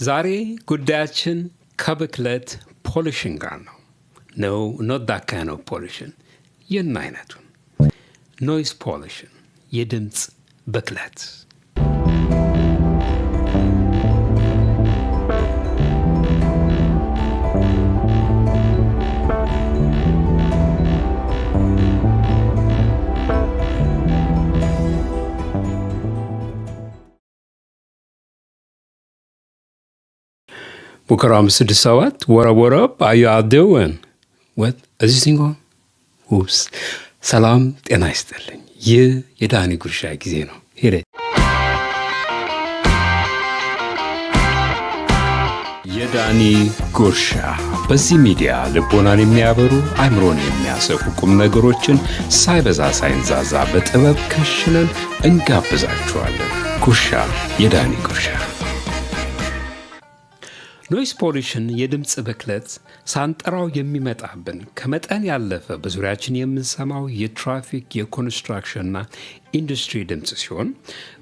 ዛሬ ጉዳያችን ከብክለት ፖሊሽን ጋር ነው። No, not that kind of pollution. ይህን አይነቱን ኖይዝ ፖሊሽን፣ የድምፅ ብክለት። ሙከራ 567 what up are you all doing? what is this thing on? oops ሰላም ጤና ይስጥልኝ። ይህ የዳኒ ጉርሻ ጊዜ ነው። ሄደ የዳኒ ጉርሻ በዚህ ሚዲያ ልቦናን የሚያበሩ አእምሮን የሚያሰፉ ቁም ነገሮችን ሳይበዛ ሳይንዛዛ በጥበብ ከሽነን እንጋብዛችኋለን። ጉርሻ፣ የዳኒ ጉርሻ። ኖይዝ ፖሊሽን፣ የድምፅ ብክለት ሳንጠራው የሚመጣብን ከመጠን ያለፈ በዙሪያችን የምንሰማው የትራፊክ፣ የኮንስትራክሽንና ኢንዱስትሪ ድምፅ ሲሆን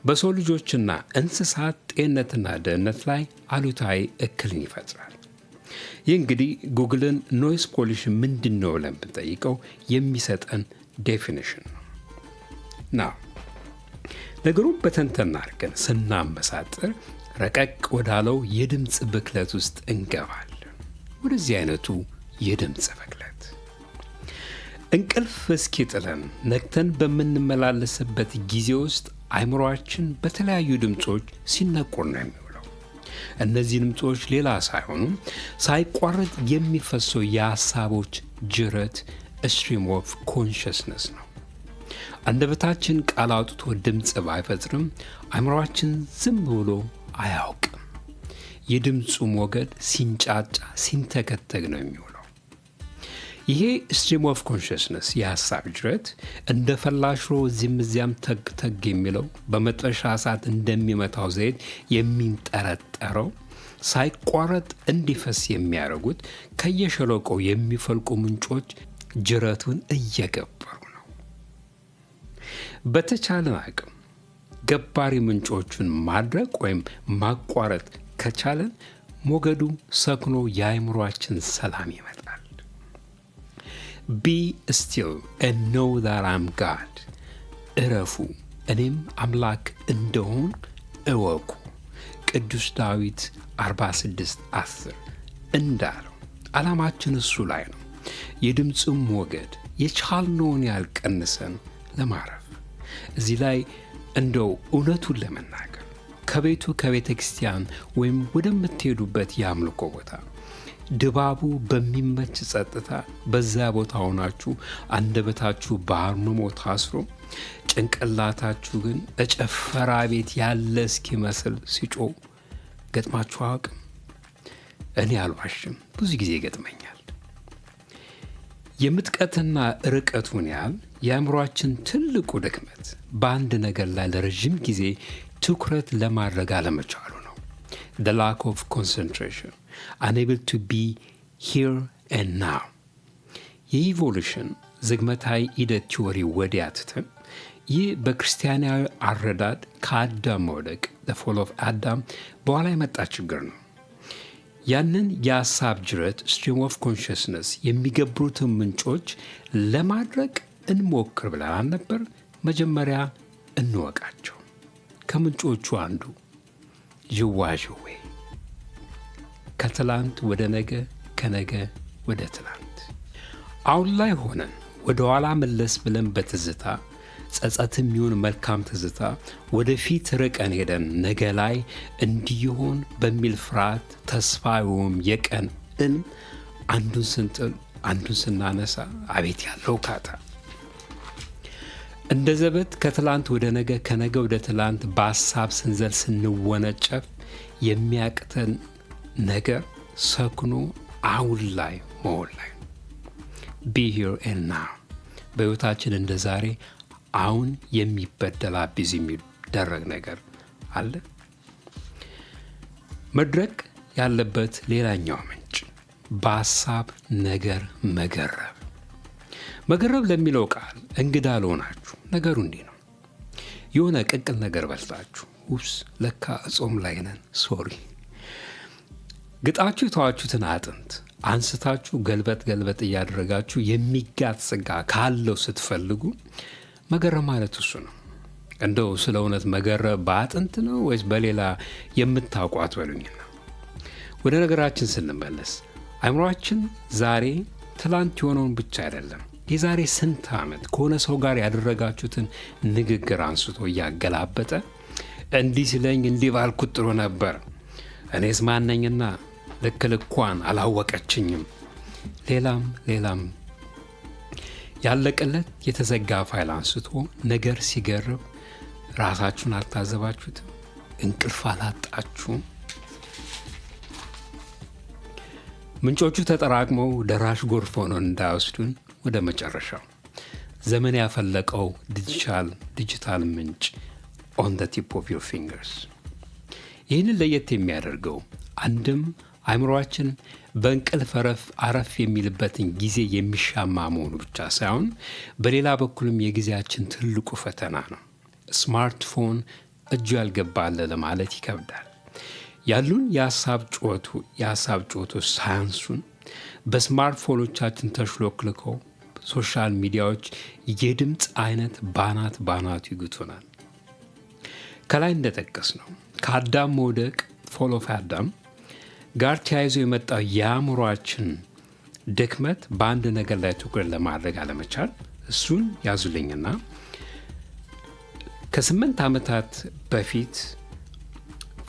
በሰው ልጆችና እንስሳት ጤንነትና ደህንነት ላይ አሉታዊ እክልን ይፈጥራል። ይህ እንግዲህ ጉግልን ኖይዝ ፖሊሽን ምንድን ነው ብለን ብንጠይቀው የሚሰጠን ዴፊኒሽን ነው። ናው ነገሩን በተንተና አድርገን ስናመሳጥር ረቀቅ ወዳለው የድምፅ ብክለት ውስጥ እንገባለን። ወደዚህ አይነቱ የድምፅ ብክለት እንቅልፍ እስኪጥለን ነቅተን በምንመላለስበት ጊዜ ውስጥ አእምሮአችን በተለያዩ ድምፆች ሲነቆር ነው የሚውለው። እነዚህ ድምፆች ሌላ ሳይሆኑ ሳይቋረጥ የሚፈሰው የሀሳቦች ጅረት ስትሪም ኦፍ ኮንሽስነስ ነው። አንደበታችን ቃል አውጥቶ ድምፅ ባይፈጥርም አእምሮአችን ዝም ብሎ አያውቅም። የድምፁ ሞገድ ሲንጫጫ ሲንተከተግ ነው የሚውለው። ይሄ ስትሪም ኦፍ ኮንሽስነስ የሀሳብ ጅረት እንደ ፈላሽሮ እዚህም እዚያም ተግ የሚለው በመጥበሻ እሳት እንደሚመታው ዘይት የሚንጠረጠረው ሳይቋረጥ እንዲፈስ የሚያደርጉት ከየሸለቆው የሚፈልቁ ምንጮች ጅረቱን እየገበሩ ነው። በተቻለን አቅም ገባሪ ምንጮቹን ማድረግ ወይም ማቋረጥ ከቻለን ሞገዱ ሰክኖ የአእምሮአችን ሰላም ይመጣል። Be still and know that I'm God. እረፉ እኔም አምላክ እንደሆን እወቁ። ቅዱስ ዳዊት 46:10 እንዳለው ዓላማችን እሱ ላይ ነው። የድምፁም ሞገድ የቻልነውን ያልቀንሰን ለማረፍ እዚህ ላይ እንደው እውነቱን ለመናገር ከቤተ ክርስቲያን ወይም ወደምትሄዱበት የአምልኮ ቦታ ድባቡ በሚመች ጸጥታ በዛ ቦታ ሆናችሁ አንደበታችሁ በአርምሞ ታስሮ ጭንቅላታችሁ ግን እጨፈራ ቤት ያለ እስኪመስል ሲጮህ ገጥማችሁ አያውቅም? እኔ አልዋሽም፣ ብዙ ጊዜ ገጥመኛል። የምጥቀትና ርቀቱን ያህል የአእምሮአችን ትልቁ ድክመት በአንድ ነገር ላይ ለረዥም ጊዜ ትኩረት ለማድረግ አለመቻሉ ነው። The lack of concentration, unable to be here and now. የኢቮሉሽን ዝግመታዊ ሂደት ቲዎሪ ወዲያ ትተን ይህ በክርስቲያናዊ አረዳድ ከአዳም መውደቅ the fall of Adam በኋላ የመጣ ችግር ነው። ያንን የሀሳብ ጅረት ስትሪም ኦፍ ኮንሽስነስ የሚገብሩትን ምንጮች ለማድረግ እንሞክር ብለን ነበር። መጀመሪያ እንወቃቸው። ከምንጮቹ አንዱ ዥዋዥዌ፣ ከትላንት ወደ ነገ፣ ከነገ ወደ ትላንት። አሁን ላይ ሆነን ወደ ኋላ መለስ ብለን በትዝታ ጸጸትም ይሁን መልካም ትዝታ ወደፊት ርቀን ሄደን ነገ ላይ እንዲሆን በሚል ፍርሃት ተስፋ ወይም የቀን አንዱን ስንጥል አንዱን ስናነሳ አቤት ያለው ካታ እንደ ዘበት ከትላንት ወደ ነገ ከነገ ወደ ትላንት በሀሳብ ስንዘል ስንወነጨፍ የሚያቅተን ነገር ሰክኖ አሁን ላይ መሆን ላይ be here and now። በሕይወታችን እንደ ዛሬ አሁን የሚበደል አቢዝ የሚደረግ ነገር አለ። መድረቅ ያለበት ሌላኛው ምንጭ በሀሳብ ነገር መገረብ ለሚለው ቃል እንግዳ ለሆናችሁ ነገሩ እንዲህ ነው። የሆነ ቅቅል ነገር በልታችሁ ውስ ለካ ጾም ላይ ነን ሶሪ ግጣችሁ የተዋችሁትን አጥንት አንስታችሁ ገልበጥ እያደረጋችሁ የሚጋት ስጋ ካለው ስትፈልጉ መገረም ማለት እሱ ነው። እንደው ስለ እውነት መገረም በአጥንት ነው ወይስ በሌላ የምታውቋት በሉኝና ወደ ነገራችን ስንመለስ አእምሯችን ዛሬ ትላንት የሆነውን ብቻ አይደለም፣ የዛሬ ስንት ዓመት ከሆነ ሰው ጋር ያደረጋችሁትን ንግግር አንስቶ እያገላበጠ እንዲህ ሲለኝ እንዲህ ባልኩት ጥሩ ነበር፣ እኔስ ማነኝና ልኳን አላወቀችኝም፣ ሌላም ያለቀለት የተዘጋ ፋይል አንስቶ ነገር ሲገርብ ራሳችሁን አልታዘባችሁትም? እንቅልፍ አላጣችሁም? ምንጮቹ ተጠራቅመው ደራሽ ጎርፍ ሆነው እንዳይወስዱን ወደ መጨረሻው ዘመን ያፈለቀው ዲጂታል ምንጭ on the tip of your fingers። ይህንን ለየት የሚያደርገው አንድም አእምሮአችን በእንቅልፍ አረፍ የሚልበትን ጊዜ የሚሻማ መሆኑ ብቻ ሳይሆን በሌላ በኩልም የጊዜያችን ትልቁ ፈተና ነው። ስማርትፎን እጁ ያልገባለ ለማለት ይከብዳል። ያሉን የሀሳብ ጩኸቶች ሳያንሱን በስማርትፎኖቻችን ተሽሎክልከው ሶሻል ሚዲያዎች የድምፅ አይነት ባናቱ ይግቱናል። ከላይ እንደጠቀስ ነው ከአዳም መውደቅ ፎል ኦፍ አዳም ጋር ተያይዞ የመጣው የአእምሯችን ድክመት በአንድ ነገር ላይ ትኩረት ለማድረግ አለመቻል፣ እሱን ያዙልኝና ከ8 ዓመታት በፊት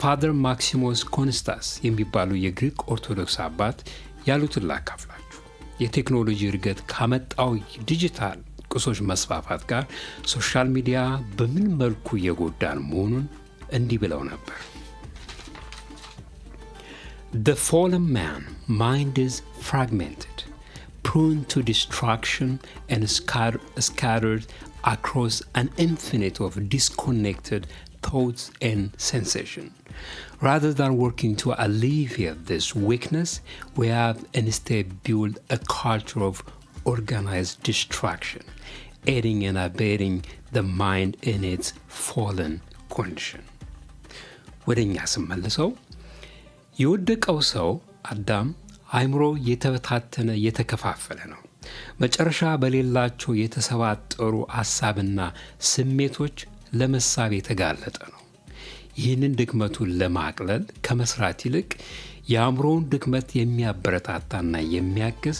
ፋደር ማክሲሞስ ኮንስታስ የሚባሉ የግሪክ ኦርቶዶክስ አባት ያሉትን ላካፍላችሁ። የቴክኖሎጂ እድገት ካመጣው ዲጂታል ቁሶች መስፋፋት ጋር ሶሻል ሚዲያ በምን መልኩ የጎዳን መሆኑን እንዲህ ብለው ነበር። The fallen man mind is fragmented, prone to distraction and scattered across an infinite of disconnected thoughts and sensations. Rather than working to alleviate this weakness, we have instead built a culture of organized distraction, aiding and abetting the mind in its fallen condition. ወደኛ ስመልሰው የወደቀው ሰው አዳም አእምሮ የተበታተነ የተከፋፈለ ነው። መጨረሻ በሌላቸው የተሰባጠሩ ሐሳብና ስሜቶች ለመሳብ የተጋለጠ ነው። ይህንን ድክመቱን ለማቅለል ከመስራት ይልቅ የአእምሮውን ድክመት የሚያበረታታና የሚያግዝ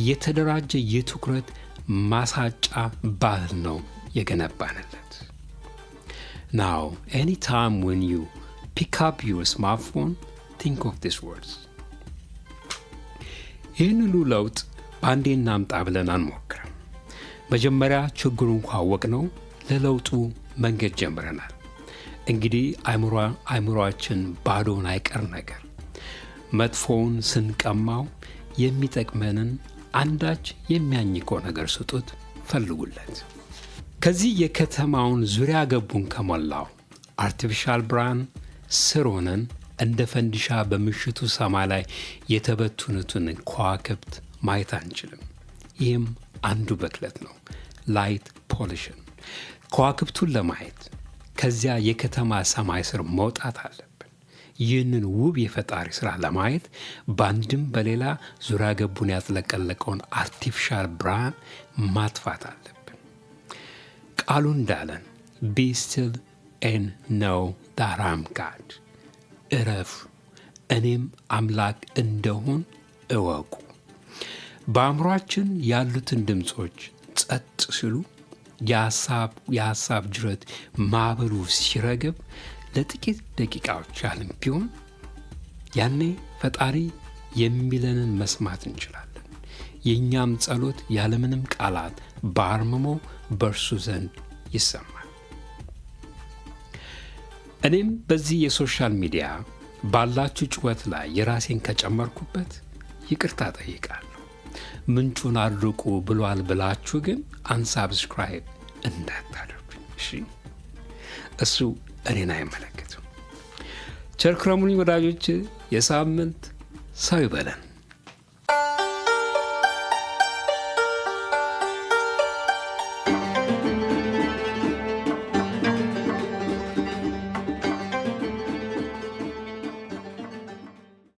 የተደራጀ የትኩረት ማሳጫ ባህል ነው የገነባንለት። Now, anytime when you pick up your smartphone, think of these words. ይህንኑ ለውጥ በአንዴ እናምጣ ብለን አንሞክርም። መጀመሪያ ችግሩን ካወቅነው ለለውጡ መንገድ ጀምረናል። እንግዲህ አእምሮአችን ባዶን አይቀር ነገር መጥፎውን ስንቀማው የሚጠቅመንን አንዳች የሚያኝከው ነገር ስጡት፣ ፈልጉለት። ከዚህ የከተማውን ዙሪያ ገቡን ከሞላው አርቲፊሻል ብርሃን ስር ሆነን እንደ ፈንዲሻ በምሽቱ ሰማይ ላይ የተበተኑትን ከዋክብት ማየት አንችልም። ይህም አንዱ ብክለት ነው፣ ላይት ፖሊሽን። ከዋክብቱን ለማየት ከዚያ የከተማ ሰማይ ስር መውጣት አለብን። ይህንን ውብ የፈጣሪ ሥራ ለማየት በአንድም በሌላ ዙሪያ ገቡን ያጥለቀለቀውን አርቲፊሻል ብርሃን ማጥፋት አለብን። ቃሉ እንዳለን be still and know that I am God። እረፉ እኔም አምላክ እንደሆን እወቁ። በአእምሯችን ያሉትን ድምፆች ጸጥ ሲሉ የሐሳብ ጅረት ማዕበሉ ሲረግብ ለጥቂት ደቂቃዎች ያህልም ቢሆን ያኔ ፈጣሪ የሚለንን መስማት እንችላለን። የእኛም ጸሎት ያለምንም ቃላት በአርምሞ በእርሱ ዘንድ ይሰማል። እኔም በዚህ የሶሻል ሚዲያ ባላችሁ ጭወት ላይ የራሴን ከጨመርኩበት ይቅርታ ጠይቃለሁ። ምንጩን አድርቁ ብሏል ብላችሁ ግን አንሳብስክራይብ እንዳታደርጉኝ እሺ። እሱ እኔን አይመለከትም። ቸር ክረሙልኝ ወዳጆች። የሳምንት ሰው ይበለን።